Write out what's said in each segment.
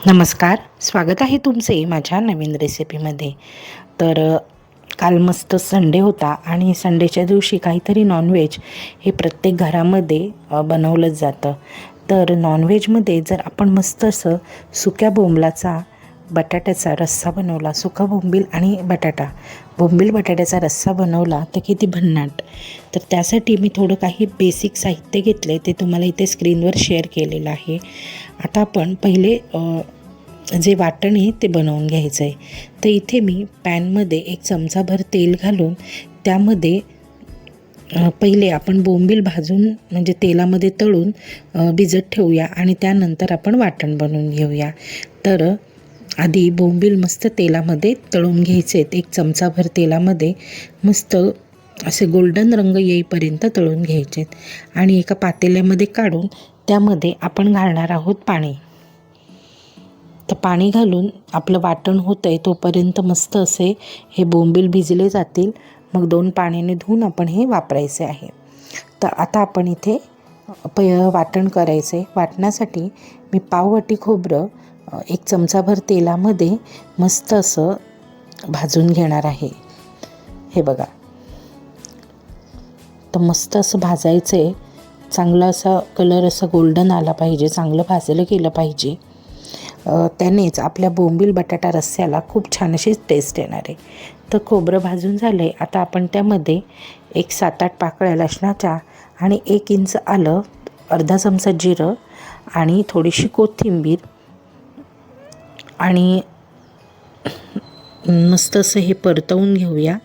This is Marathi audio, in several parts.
नमस्कार, स्वागत आहे तुमचे माझ्या नवीन रेसिपीमध्ये. तर काल मस्त संडे होता आणि संडेच्या दिवशी काहीतरी नॉनव्हेज हे प्रत्येक घरामध्ये बनवलंच जातं. तर नॉनव्हेजमध्ये जर आपण मस्त असं सुक्या बोंबलाचा बटाट्याचा रस्सा बनवला, सुका बोंबील आणि बोंबील बटाट्याचा रस्सा बनवला तर किती भन्नाट. तर त्यासाठी मी थोडं काही बेसिक साहित्य घेतले, ते तुम्हाला इथे स्क्रीनवर शेअर केलेलं आहे. आता आपण पहिले जे वाटण आहे ते बनवून घ्यायचं आहे. तर इथे मी पॅनमध्ये 1 चमचाभर तेल घालून त्यामध्ये पहिले आपण बोंबील भाजून म्हणजे तेलामध्ये तळून भिजत ठेवूया आणि त्यानंतर आपण वाटण बनवून घेऊया. तर आधी बोंबील मस्त तेलामध्ये तळून घ्यायचे आहेत. 1 चमचाभर तेलामध्ये मस्त असे गोल्डन रंग येईपर्यंत तळून घ्यायचे आणि एका पातेल्यामध्ये काढून त्यामध्ये आपण घालणार आहोत पाणी. तर पाणी घालून आपलं वाटण होतं आहे तोपर्यंत मस्त असे हे बोंबील भिजले जातील. मग 2 पाण्याने धुवून आपण हे वापरायचे आहे. तर आता आपण इथे वाटण करायचं आहे. वाटण्यासाठी मी पाववाटी खोबरं 1 चमचाभर तेलामध्ये मस्त असं भाजून घेणार आहे. हे बघा, तर मस्त असं भाजायचं आहे. चांगला असा कलर असा गोल्डन आला पाहिजे, चांगलं भाजलं गेलं पाहिजे. त्यानेच आपल्या बोंबील बटाटा रस्स्याला खूप छान अशी टेस्ट येणार आहे. तर खोबरं भाजून झालं आहे. आता आपण त्यामध्ये 7-8 पाकळ्या लसणाच्या आणि 1 इंच आलं, अर्धा चमचा जिरं आणि थोडीशी कोथिंबीर आणि मस्त असं हे परतवून घेऊया.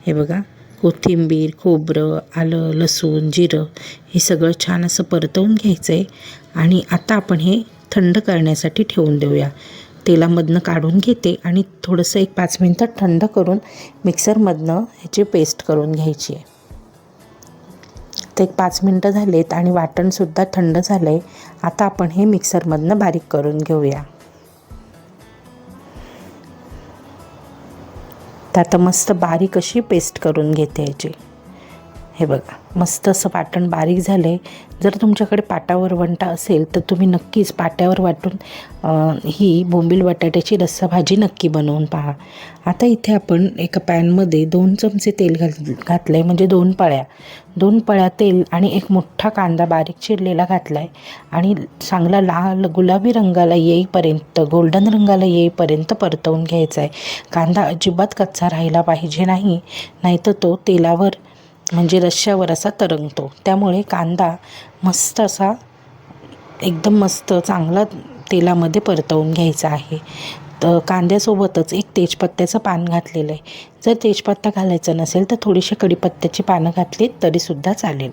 हे बघा, कोथिंबीर, खोबरं, आलं, लसूण, जिरं हे सगळं छान असं परतवून घ्यायचं आहे. आणि आता आपण हे थंड करण्यासाठी ठेवून देऊया. तेलामधनं काढून घेते आणि थोडंसं 5 मिनटं थंड करून मिक्सरमधनं ह्याची पेस्ट करून घ्यायची आहे. तर 5 मिनटं झालेत आणि वाटणसुद्धा थंड झालं आहे. आता आपण हे मिक्सरमधनं बारीक करून घेऊया. तर आता मस्त बारीक अशी पेस्ट करून घेते याची. हे बघा, मस्त असं वाटण बारीक झालं आहे. जर तुमच्याकडे पाटावर वंटा असेल तर तुम्ही नक्कीच पाट्यावर वाटून ही बोंबील बटाट्याची रस्सा भाजी नक्की बनवून पहा. आता इथे आपण एका पॅनमध्ये 2 चमचे तेल घातलं आहे, म्हणजे 2 पळ्या तेल आणि 1 मोठा कांदा बारीक चिरलेला घातला आहे आणि चांगला लाल गुलाबी रंगाला येईपर्यंत, गोल्डन रंगाला येईपर्यंत परतवून घ्यायचा आहे. कांदा अजिबात कच्चा राहिला पाहिजे नाही, नाहीतर तो तेलावर म्हणजे रश्श्यावर असा तरंगतो. त्यामुळे कांदा मस्त असा एकदम मस्त चांगला तेलामध्ये परतवून घ्यायचा आहे. तर कांद्यासोबतच 1 तेजपत्त्याचं पान घातलेलं आहे. जर तेजपत्ता घालायचा नसेल तर थोडीशी कढीपत्त्याची पानं घातली तरीसुद्धा चालेल.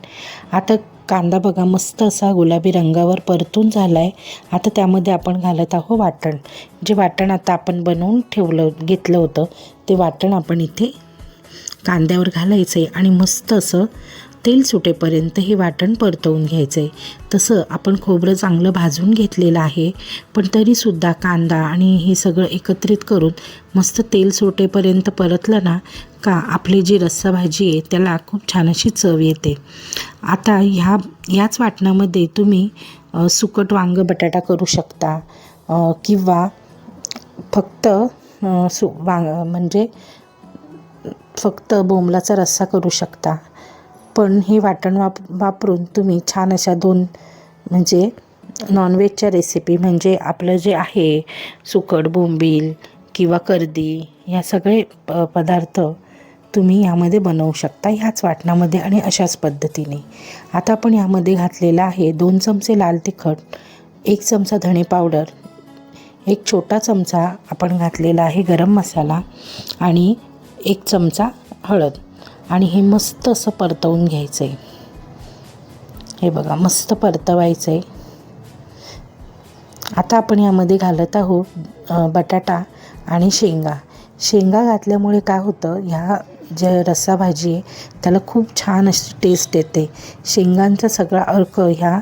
आता कांदा बघा मस्त असा गुलाबी रंगावर परतून झाला आहे. आता त्यामध्ये आपण घालत आहोत वाटण. जे वाटण आता आपण बनवून घेतलं होतं ते वाटण आपण इथे कांद्यावर घालायचं आहे आणि मस्त असं तेल सुटेपर्यंत हे वाटण परतवून घ्यायचं आहे. तसं आपण खोबरं चांगलं भाजून घेतलेलं आहे, पण तरीसुद्धा कांदा आणि हे सगळं एकत्रित करून मस्त तेल सुटेपर्यंत परतलं ना का आपली जी रस्सा भाजी आहे त्याला खूप छान अशी चव येते. आता याच वाटणामध्ये तुम्ही सुकट वांग बटाटा करू शकता किंवा फक्त म्हणजे फक्त बोंबलाचा रस्सा करू शकता. पण हे वाटण वापरून तुम्ही छान अशा 2 म्हणजे नॉनव्हेजच्या रेसिपी म्हणजे आपलं जे आहे सुकट, बोंबील किंवा कर्दी या सगळे पदार्थ तुम्ही यामध्ये बनवू शकता ह्याच वाटणामध्ये आणि अशाच पद्धतीने. आता आपण यामध्ये घातलेलं आहे 2 चमचे लाल तिखट, 1 चमचा धणे पावडर, 1 छोटा चमचा आपण घातलेला आहे गरम मसाला आणि 1 चमचा हळद आणि हे मस्त असं परतवून घ्यायचं आहे. हे बघा, मस्त परतवायचं आहे. आता आपण यामध्ये घालत आहोत बटाटा आणि शेंगा घातल्यामुळे काय होतं, ह्या जे रस्सा भाजी आहे त्याला खूप छान अशी टेस्ट येते. शेंगांचा सगळा अर्क ह्या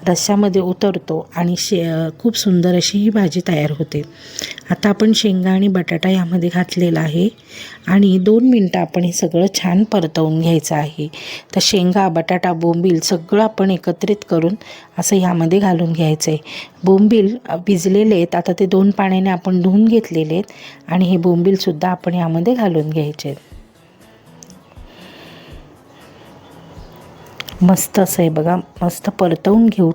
रश्श्यामध्ये उतरतो आणि खूप सुंदर अशी ही भाजी तयार होते. आता आपण शेंगा आणि बटाटा यामध्ये घातलेला आहे आणि 2 मिनटं आपण हे सगळं छान परतवून घ्यायचं आहे. तर शेंगा, बटाटा, बोंबील सगळं आपण एकत्रित करून असं ह्यामध्ये घालून घ्यायचं आहे. बोंबील भिजलेले आहेत, आता ते 2 पाण्याने आपण धुवून घेतलेले आहेत आणि हे बोंबीलसुद्धा आपण यामध्ये घालून घ्यायचे आहेत. मस्त असं आहे बघा, मस्त परतवून घेऊ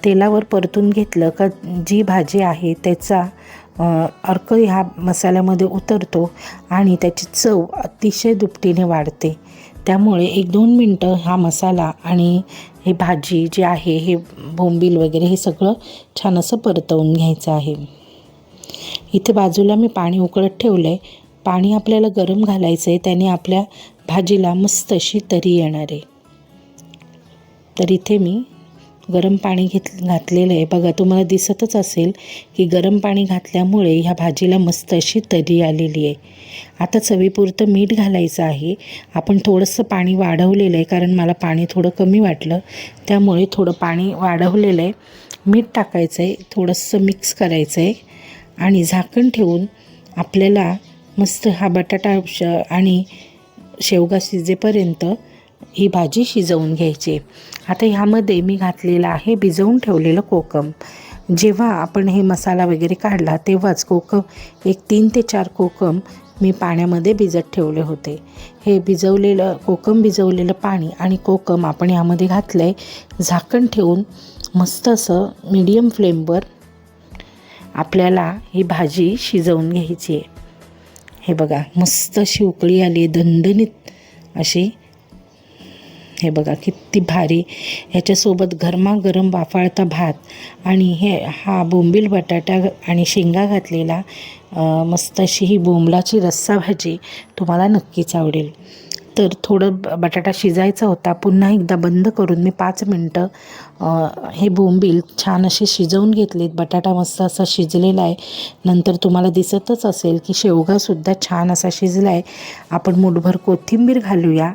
तेलावर परतून घेतलं का जी भाजी आहे त्याचा अर्क ह्या मसाल्यामध्ये उतरतो आणि त्याची चव अतिशय दुपटीने वाढते. त्यामुळे 1-2 मिनटं हा मसाला आणि हे भाजी जे आहे, हे बोंबील वगैरे हे सगळं छान असं परतवून घ्यायचं आहे. इथे बाजूला मी पाणी उकळत ठेवलं आहे. पाणी आपल्याला गरम घालायचं आहे, त्याने आपल्या भाजीला मस्त अशी तरी येणार आहे. तर इथे मी गरम पाणी घातलेलं आहे. बघा, तुम्हाला दिसतच असेल की गरम पाणी घातल्यामुळे ह्या भाजीला मस्त अशी तरी आलेली आहे. आता चवीपुरतं मीठ घालायचं आहे. आपण थोडंसं पाणी वाढवलेलं आहे, कारण मला पाणी थोडं कमी वाटलं, त्यामुळे थोडं पाणी वाढवलेलं आहे. मीठ टाकायचं आहे, थोडंसं मिक्स करायचं आहे आणि झाकण ठेवून आपल्याला मस्त हा बटाटा आणि शेवगा शिजेपर्यंत ही भाजी शिजवून घ्यायची. आता ह्यामध्ये मी घातलेलं आहे भिजवून ठेवलेलं कोकम. जेव्हा आपण हे मसाला वगैरे काढला तेव्हाच कोकम 3 ते 4 कोकम मी पाण्यामध्ये भिजत ठेवले होते. हे भिजवलेलं पाणी आणि कोकम आपण यामध्ये घातलं आहे. झाकण ठेवून मस्त असं मीडियम फ्लेमवर आपल्याला ही भाजी शिजवून घ्यायची आहे. हे बघा, मस्त अशी उकळी आली आहे, दणदणीत अशी. हे बघा किती भारी. ह्याच्यासोबत गरमागरम वाफाळता भात आणि हा बोंबील, बटाटा आणि शेंगा घातलेला मस्त अशी ही बोंबलाची रस्सा भाजी तुम्हाला नक्कीच आवडेल. तर थोडं बटाटा शिजायचा होता, पुन्हा एकदा बंद करून मी 5 मिनटं हे बोंबील छान असे शिजवून घेतलेत. बटाटा मस्त असा शिजलेला आहे. नंतर तुम्हाला दिसतच असेल की शेवगासुद्धा छान असा शिजला आहे. आपण मूठभर कोथिंबीर घालूया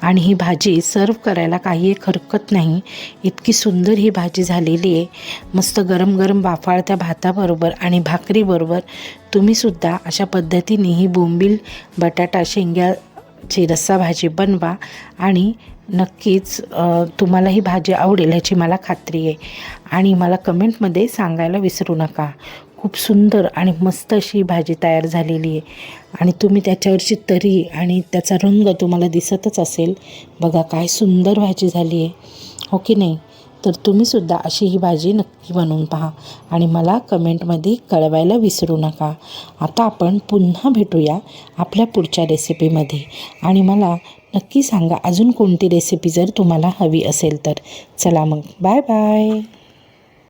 आणि ही भाजी सर्व करायला काही एक हरकत नाही. इतकी सुंदर ही भाजी झालेली आहे. मस्त गरम गरम वाफाळत्या भाताबरोबर आणि भाकरीबरोबर तुम्हीसुद्धा अशा पद्धतीने ही बोंबील, बटाटा, शेंग्याची रस्सा भाजी बनवा आणि नक्कीच तुम्हाला ही भाजी आवडेल ह्याची मला खात्री आहे. आणि मला कमेंटमध्ये सांगायला विसरू नका. खूप सुंदर आणि मस्त अशी भाजी तयार झालेली आहे आणि तुम्ही त्याच्यावरची तरी आणि त्याचा रंग तुम्हाला दिसतच असेल. बघा काय सुंदर भाजी झाली आहे, हो की नाही? तर तुम्हीसुद्धा अशी ही भाजी नक्की बनवून पहा आणि मला कमेंटमध्ये कळवायला विसरू नका. आता आपण पुन्हा भेटूया आपल्या पुढच्या रेसिपीमध्ये आणि मला नक्की सांगा अजून कोणती रेसिपी जर तुम्हाला हवी असेल तर. चला मग, बाय बाय.